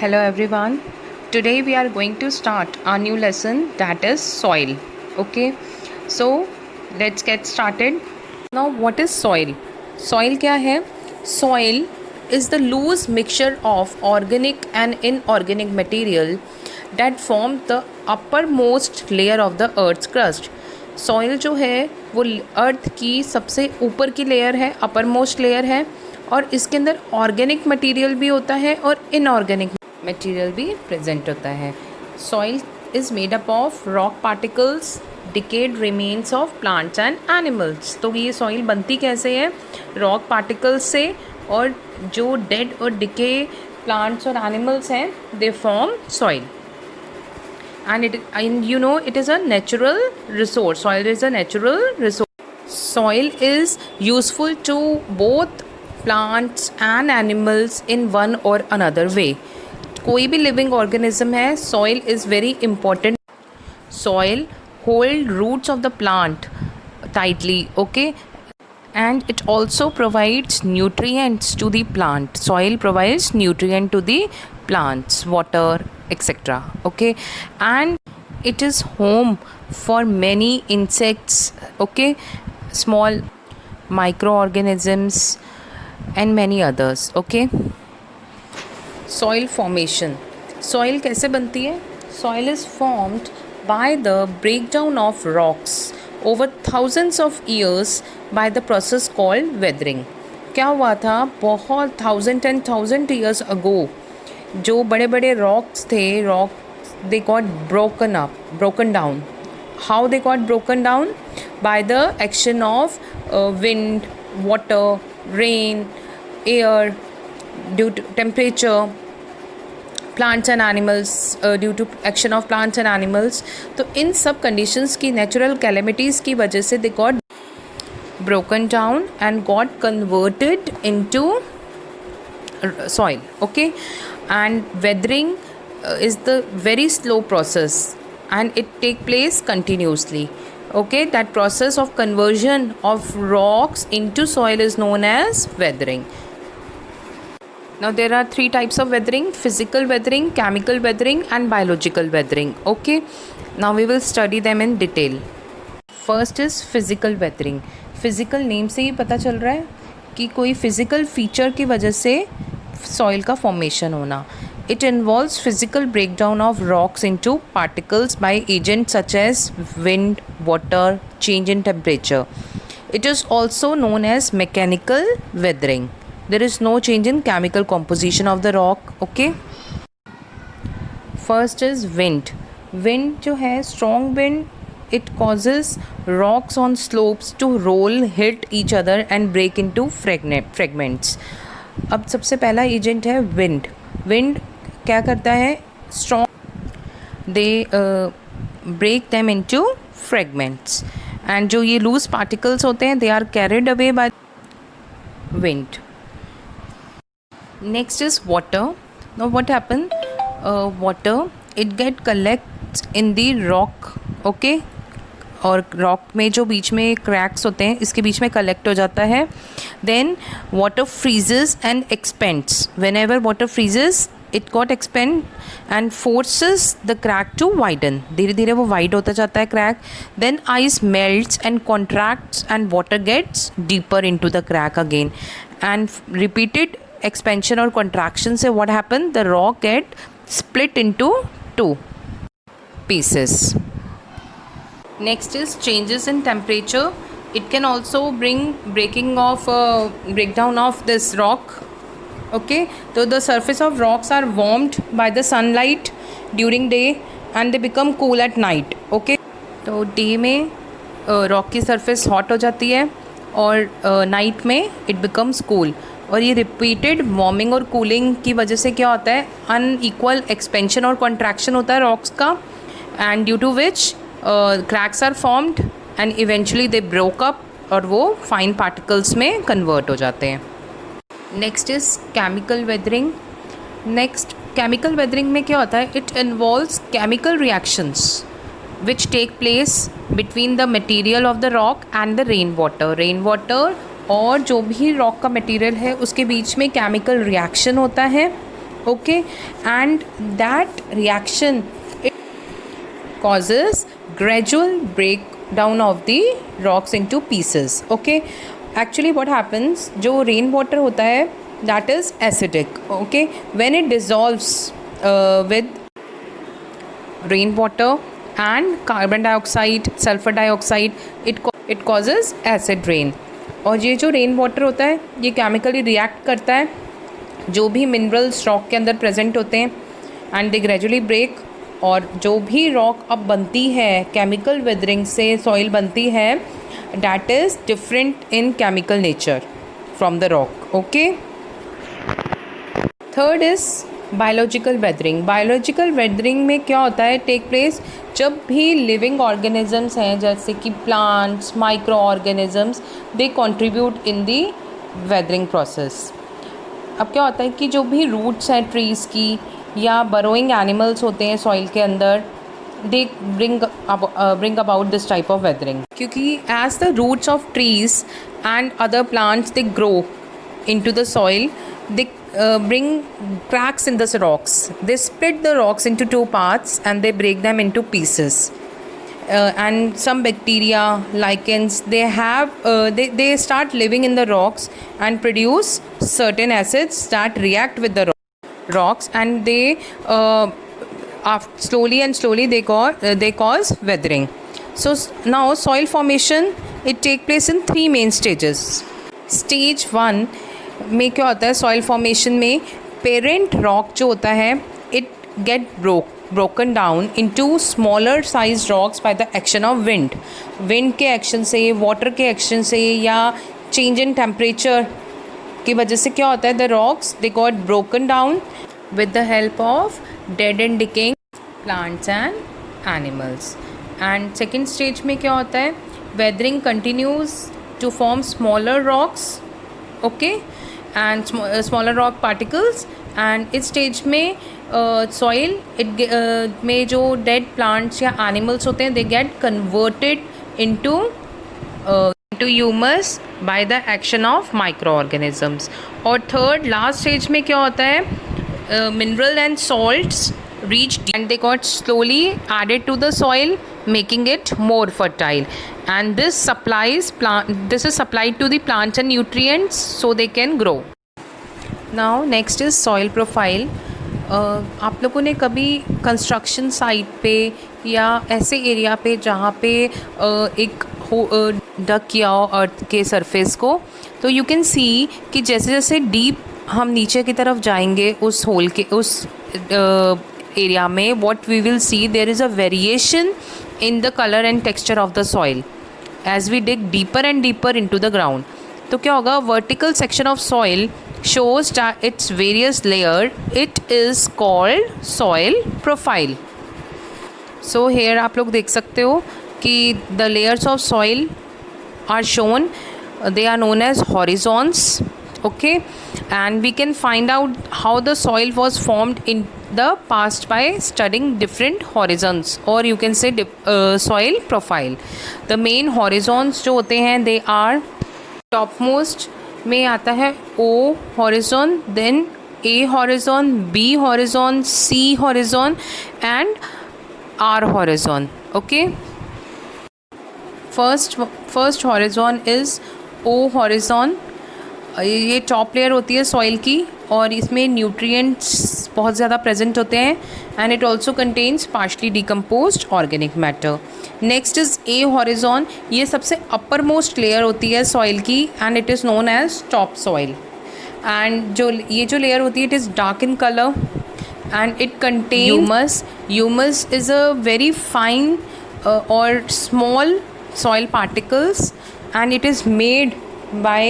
Hello everyone. Today we are going to start our new lesson, that is soil. Okay. So let's get started. Now what is soil? Soil क्या है? Soil is the loose mixture of organic and inorganic material that form the uppermost layer of the earth's crust. Soil जो है वो अर्थ की सबसे ऊपर की layer है, अपर मोस्ट लेयर है, और इसके अंदर ऑर्गेनिक मटेरियल भी होता है और इनऑर्गेनिक मटेरियल भी प्रेजेंट होता है. Soil is made up of rock particles, decade remains of plants and animals. तो ये सॉइल बनती कैसे है? रॉक पार्टिकल्स से, और जो डेड और डिके प्लांट्स और एनिमल्स हैं they form soil. And it is a natural resource. Soil is a natural resource. Soil is useful to both plants and animals in one or another way. कोई भी living organism है, soil is very important. Soil hold roots of the plant tightly, okay? And it also provides nutrients to the plant. Soil provides nutrient to the plants, water, etc. Okay, and it is home for many insects, okay, small microorganisms and many others. Okay. Soil formation. Soil कैसे बनती है? Soil is formed by the breakdown of rocks over thousands of years by the process called weathering. क्या हुआ था? बहुत thousand years ago जो बड़े बड़े रॉक्स थे, they got broken down. How they got broken down? By the action of wind, water, rain, air, due to temperature, plants and animals, due to action of plants and animals. तो इन सब conditions की natural calamities की वजह से they got broken down and got converted into soil. Okay. And weathering is the very slow process and it take place continuously. Okay, that process of conversion of rocks into soil is known as weathering. Now there are three types of weathering: physical weathering, chemical weathering and biological weathering. Okay, now we will study them in detail. First is physical weathering. Physical name से ही पता चल रहा है कि कोई physical feature की वजह से सॉइल का फॉर्मेशन होना. It involves physical breakdown of rocks into particles by agents such as wind, water, change in temperature. It is also known as mechanical weathering. There is no change in chemical composition of the rock. Okay. First is wind. Wind जो है, strong wind, it causes rocks on slopes to roll, hit each other and break into fragments. अब सबसे पहला agent है wind. Wind क्या करता है? Strong they break them into fragments, and जो ये लूज पार्टिकल्स होते हैं they are carried away by wind. Next is water. Now what happen? Water it get collects in the rock. Okay, और rock में जो बीच में क्रैक्स होते हैं इसके बीच में कलेक्ट हो जाता है. Then water freezes and expands. Whenever water freezes it got expand and forces the crack to widen. धीरे धीरे वो वाइड होता जाता है crack. Then ice melts and contracts and water gets deeper into the crack again. And repeated expansion और contraction से what happen? The rock get split into two pieces. Next is changes in temperature. It can also bring breakdown of this rock. Okay, so the surface of rocks are warmed by the sunlight during day and they become cool at night. Okay, तो day में rock की surface hot हो जाती है और night में it becomes cool. और ये रिपीटेड वार्मिंग और कूलिंग की वजह से क्या होता है? अनइक्वल एक्सपेंशन और कॉन्ट्रैक्शन होता है रॉक्स का, and due to which cracks are formed and eventually they broke up और वो fine particles में convert हो जाते हैं. Next is chemical weathering. Next, chemical weathering में क्या होता है? It involves chemical reactions which take place between the material of the rock and the rainwater. Rainwater और जो भी रॉक का मटेरियल है उसके बीच में केमिकल रिएक्शन होता है okay, and that reaction causes gradual breakdown of the rocks into pieces. Okay, actually what happens, जो rain water होता है that is acidic. Okay, when it dissolves with rainwater and carbon dioxide, sulfur dioxide, it causes acid rain. और ये जो rain water होता है ये chemically react करता है जो भी मिनरल्स रॉक के अंदर प्रेजेंट होते हैं एंड दे ग्रेजुअली ब्रेक, और जो भी रॉक अब बनती है केमिकल वेदरिंग से सॉइल बनती है that is different in chemical nature from the rock. Okay, third is biological weathering. Biological weathering में क्या होता है, टेक प्लेस जब भी लिविंग ऑर्गेनिजम्स हैं जैसे कि plants, micro organisms, they contribute in the weathering process. अब क्या होता है कि जो भी रूट्स हैं ट्रीज़ की या बरोइंग एनिमल्स होते हैं सॉइल के अंदर, they bring about this type of weathering, क्योंकि as the roots of trees and other plants they grow into the soil, they bring cracks in the rocks. They split the rocks into two parts and they break them into pieces. And some bacteria, lichens, they start living in the rocks and produce certain acids that react with the rocks, and they slowly they cause weathering. So now soil formation, it take place in three main stages. Stage 1 में क्या होता है, soil formation में parent rock जो होता है it get broken down into smaller size rocks bye the action of wind के action से, वाटर के एक्शन से, या चेंज इन टेम्परेचर की वजह से क्या होता है, the rocks they got broken down with the help of dead and decaying plants and animals. And second stage में क्या होता है, weathering continues to form smaller rocks, okay, and smaller rock particles. and इस stage में soil में जो dead plants या animals होते हैं they get converted into humus by the action of microorganisms. और थर्ड लास्ट स्टेज में क्या होता है, mineral and salts reached and they got slowly added to the soil, making it more fertile, and this is supplied to the plants and nutrients so they can grow. Now next is soil profile. आप लोगों ने कभी construction site पे या ऐसे area पे जहाँ पे एक डक किया हो अर्थ के सरफेस को, तो यू कैन सी कि जैसे जैसे डीप हम नीचे की तरफ जाएंगे उस होल के उस area में, what we will see, there is a variation in the color and texture of the soil as we dig deeper and deeper into the ground. तो क्या होगा, vertical section of soil shows that its various layer, it is called soil profile. So here आप लोग देख सकते हो कि the layers of soil are shown, they are known as horizons, okay, and we can find out how the soil was formed in the past by studying different horizons, or you can say soil profile. The main horizons जो होते हैं they are, topmost में आता है O horizon, then A horizon, B horizon, C horizon and R horizon. Okay, first horizon is O horizon. ये top layer होती है soil की और इसमें न्यूट्रिएंट्स बहुत ज़्यादा प्रेजेंट होते हैं and it also contains partially decomposed organic matter. Next is A horizon. ये सबसे अपर मोस्ट लेयर होती है सॉइल की and it is known as top soil. And जो लेयर होती है it is dark in colour and it contain humus. Humus is a very fine और small soil particles and it is made by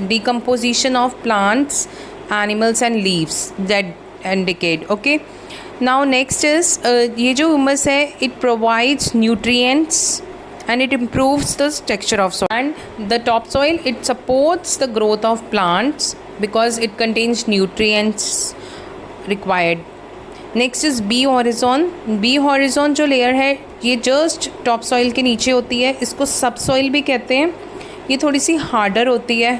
decomposition of plants, animals and leaves that and decayed. Okay, now next is ये जो humus है it provides nutrients and it improves the texture of soil. And the topsoil, it supports the growth of plants because it contains nutrients required. Next is B horizon. B horizon जो layer है ये just topsoil के नीचे होती है, इसको subsoil भी कहते हैं. ये थोड़ी सी हार्डर होती है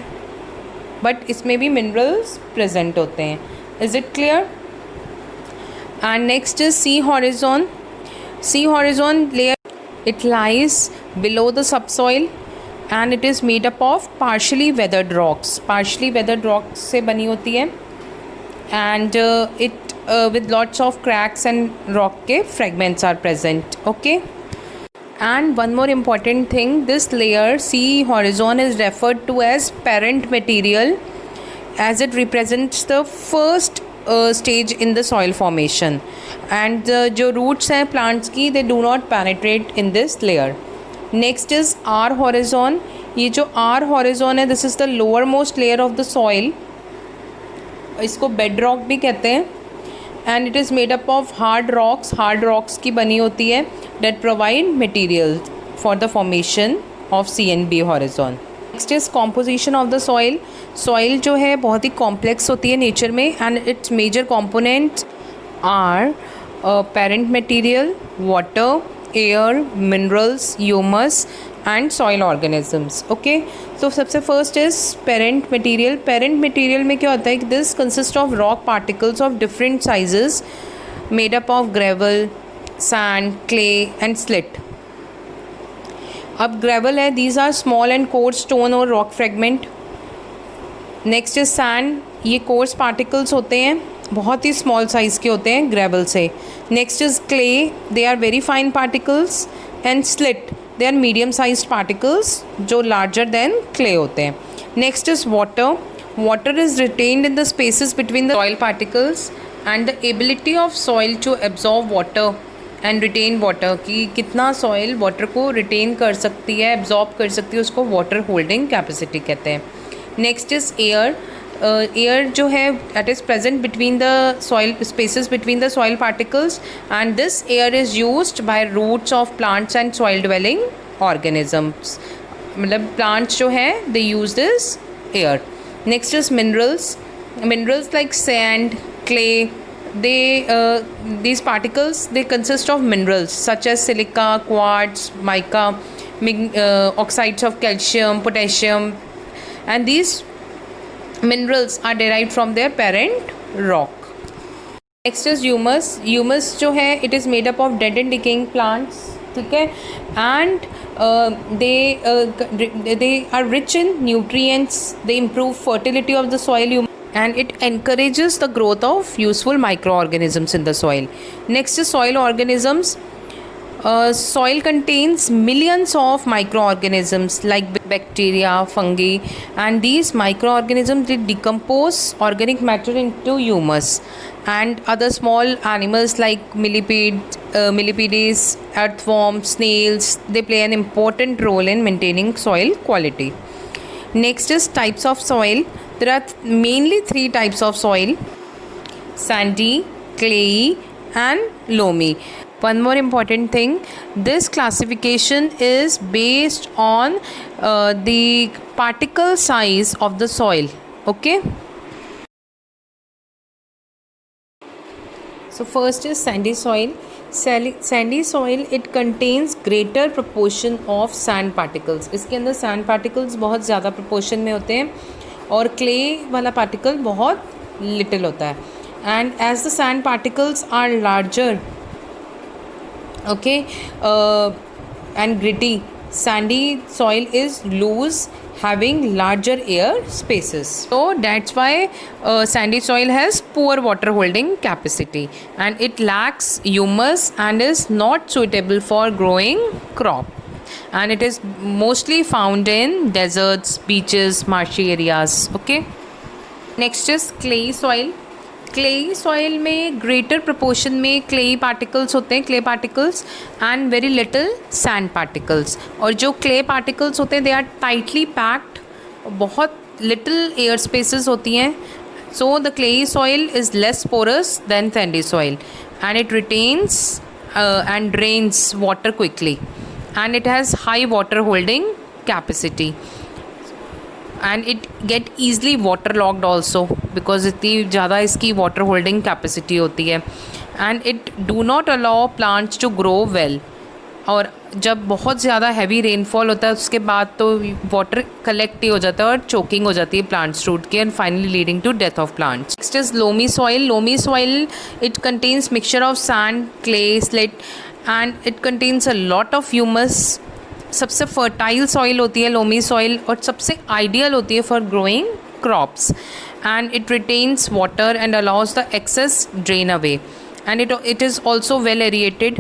बट इसमें भी मिनरल्स प्रेजेंट होते हैं. Is it clear? And next is sea horizon. Sea horizon layer, it lies below the subsoil and it is made up of partially weathered rocks. Partially weathered rocks से बनी होती है and it with lots of cracks and rock के fragments are present. Okay. And one more important thing, this layer sea horizon is referred to as parent material as it represents the first stage in the soil formation. And जो roots हैं plants की, they do not penetrate in this layer. Next is R horizon. ये जो R horizon है, this is the lowermost layer of the soil. इसको bedrock भी कहते हैं. And it is made up of hard rocks की बनी होती है that provide material for the formation of C and B horizon. Next is composition of the soil. Soil जो है बहुत ही कॉम्प्लेक्स होती है नेचर में and its major components are parent material, water, air, minerals, humus and soil organisms. Okay, तो सबसे first is parent material. Parent material में क्या होता है कि this consist of rock particles of different sizes made up of gravel, sand, clay and silt. अब gravel है, these are small and course stone और rock fragment. Next is sand, ये course particles होते हैं, बहुत ही स्मॉल साइज़ के होते हैं ग्रेवल से. Next is clay, they are very fine particles. And silt, they are medium size particles जो लार्जर देन क्ले होते हैं. Next is water. Water is retained in the spaces between the soil particles and the ability of soil to absorb water and retain water, कि कितना soil water को retain कर सकती है, absorb कर सकती है, उसको वाटर होल्डिंग कैपेसिटी कहते हैं. Next is air. एयर जो है that is present between the soil spaces between the soil particles and this air is used by roots of plants and soil dwelling organisms. मतलब plants जो हैं they use this air. Next is minerals. Minerals like sand, clay, these particles they consist of minerals such as silica, quartz, mica, oxides of calcium, potassium, and these minerals are derived from their parent rock. Next is humus. Humus जो है it is made up of dead and decaying plants, ठीक है, and they are rich in nutrients. They improve fertility of the soil. And it encourages the growth of useful microorganisms in the soil. Next is soil organisms. Soil contains millions of microorganisms like bacteria, fungi, and these microorganisms they decompose organic matter into humus. And other small animals like millipedes, earthworms, snails, they play an important role in maintaining soil quality. Next is types of soil. There are mainly 3 types of soil: sandy, clayey and loamy. One more important thing, this classification is based on the particle size of the soil. Okay, so first is sandy soil. Sandy soil it contains greater proportion of sand particles. इसके अंदर sand particles बहुत ज़्यादा proportion में होते हैं और clay वाला particle बहुत लिटिल होता है. And as the sand particles are larger, okay, and gritty, sandy soil is loose having larger air spaces. So that's why sandy soil has poor water holding capacity and it lacks humus and is not suitable for growing crop. And it is mostly found in deserts, beaches, marshy areas. Okay. Next is clay soil. Clay soil में greater proportion में clay particles होते हैं, clay particles and very little sand particles. और जो clay particles होते हैं they are tightly packed, बहुत little air spaces होती हैं. So the clay soil is less porous than sandy soil and it retains and drains water quickly. And it has high water holding capacity and it get easily waterlogged also because इतनी ज़्यादा इसकी water holding capacity होती है and it do not allow plants to grow well. और जब बहुत ज़्यादा heavy rainfall होता है उसके बाद तो वाटर कलेक्ट ही हो जाता है और चोकिंग हो जाती है प्लांट्स रूट की, and finally leading to death of plants. Next is loamy soil. Loamy soil, it contains mixture of sand, clay, slate and it contains a lot of humus. सबसे fertile soil होती है loamy soil और सबसे ideal होती है for growing crops, and it retains water and allows the excess drain away, and it is also well aerated